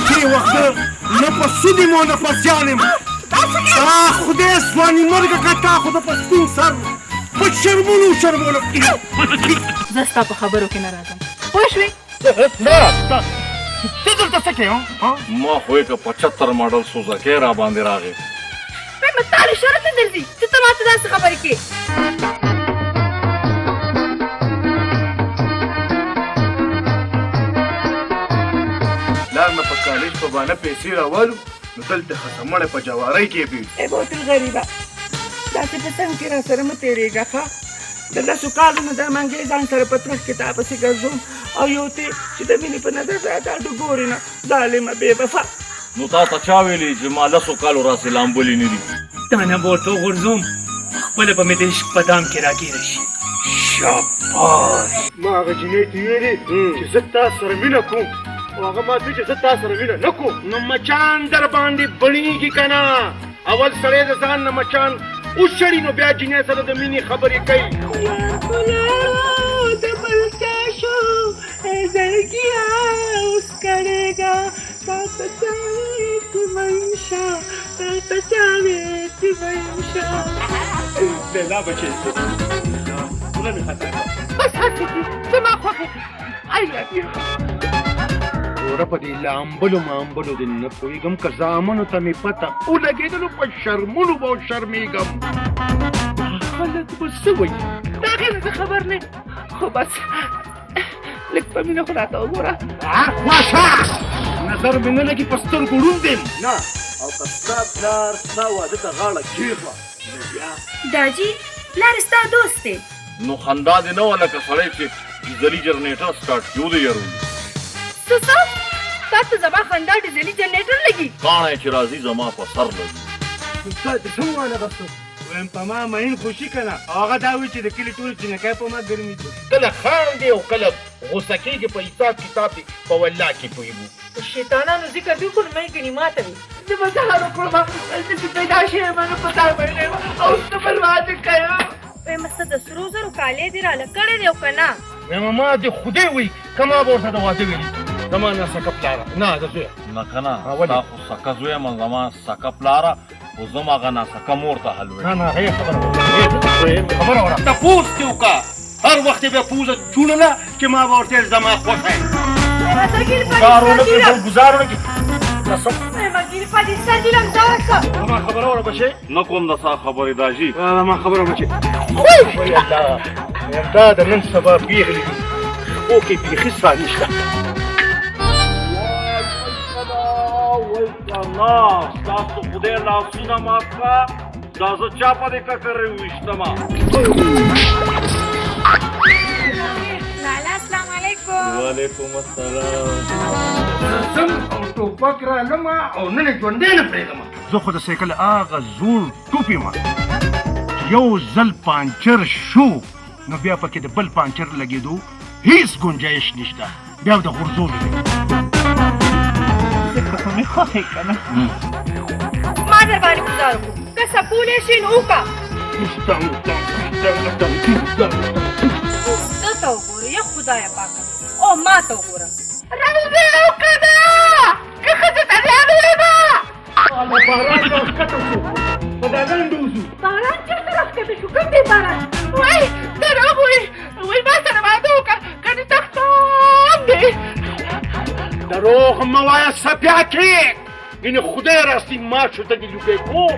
چې وخت نه په سود یم او نه په زیان یم دا خدای ځواني مرګه که تا خو د په سپین سر په شرمونو زه ستا په خبرو کې نه راځم پوه شوې ته دلته څه کوې ما خو یې که 75 ماډل سوزکۍ را باندې راغی نو تا له شرط نه درځي چې ته ماته داسې خبرې کوې لار نه په کالج په بانه پیسې راوالو نو دلته خسمړی په جوارۍ کې بي ای بوتل غریبه داسې په څنګ کې را سره مه تېرېږه ښه د لسو کالونو دا منګې ځان سره په ترخ کې تا پسې ګرځوم او یو ته چې د مینې په نظر دا ډوګورې نه ظالمه بې وفا نو تا ته چا ویلي چې ما 10 کالو راسې لامبلي نه دي تا نه به ورته وغورځوم خپله به مې د عشق په دام کې راګیره شي شاباش ما هغه جینۍ ته ویلې چې زه تا سره مینه کوم او هغه ما ته چې زه تا سره مینه نه کوم نو مچان در باندې بڼېږي که نه اول سړی د ځان نه مچان وشړي نو بیا جینۍ سره د مینې خبرې کوي د بلچا شو زړګیا اوس کړېږه تا ته چاوې چې منشه تا ته چاوې چې منشه لیلا بچې پوره مې خطا بس هسې دي زما خوښې I love you وره په دې لامبلو مامبلو دې نه پوهېږم که زامنو ته مې پته ولګېدلو په شرمونو به شرمېږم خلک به څه وایي د هغې نه زه خبر نه خو بس لږ په مینه خو راته وګوره خواشه نظر مې نه لګي په سترګو ړوند یم نه او که ستا پلار ستا واده ته غاړه کېښوه نو بیا داجي پلار ستا دوست دی نو خندا دې نه وه لکه سړی چې ډیزلي جنریټر سټارټ کړي و د یارونو څه تا ته زما خندا ډیزلي جنریټر لګي کاڼی چې راځي زما په سر لګي تا دې څه وویله بسو ویم په ما مین خوشي که نه او هغه دا وایي چې د کلي ټول چینکۍ په ما ګرمېږي کله خاندي او کله غوسه کېږي په حساب کتاب دې په والله کې پوهېږو شیطانانو ذکر بالکل مې ګنې ماته وي زه به سهار وکړم دلته چې پیدا شوې یم نو په تا باندې او ته بل واده کوم وایم څه د سرو زرو کالې دې راله کړی دی او که نه وایم ما دې خدای وایي که ما به ورته د واده ویلي زما ناسکه پلاره نه د زویه نه که نه تا خو سکه زوی یم زما سکه پلاره خو زه م هغه ناسکه مور ته حل ویم نه نه هغې خبره وره تپوس دې وکړه هر وخت یې بیا پوزه چوڼله چې ما به ورته زما خوښه یم ګزارونه کې ګزارونه کې قسم زما خبره وره بچې نه کوم د سا خبرې داجي زما خبره بچې وای الله دا د نن سبا پیغلې دي خو کې بیخي سا نشته الله ستاسو خدای لاسونه مات کړه دا زه چا په دې ککرې وویشتمه لالا السلام علیکم وعلیکم السلام زم او ټوپک رالمه او نن یې ژوندی نه پرېږدمه زه خو د سایکل هغه زوړ ټوپ یم چې یو ځل پانچر شو نو بیا پکې د بل پانچر لګېدو هیڅ گنجایش نشته بیا د غورځولو دی مې خوښې که نه ما در باندې ګزار وکړو که سپولی شي نو وکړه ده ته وګوره یا خدایه پاکه او ما ته وګوره راوځې او که نه که ښځې ته راغلی به باران راښکته شو په دا لنډو وځو باران چېرته راښکته شو کوم دی باران وایي ته راغوئ وایي ما سره واده وکړه که دې تختان دی دروغ مه وایه سپیاکې یعنې خدای راستي ما شو ته دې لوګی کوم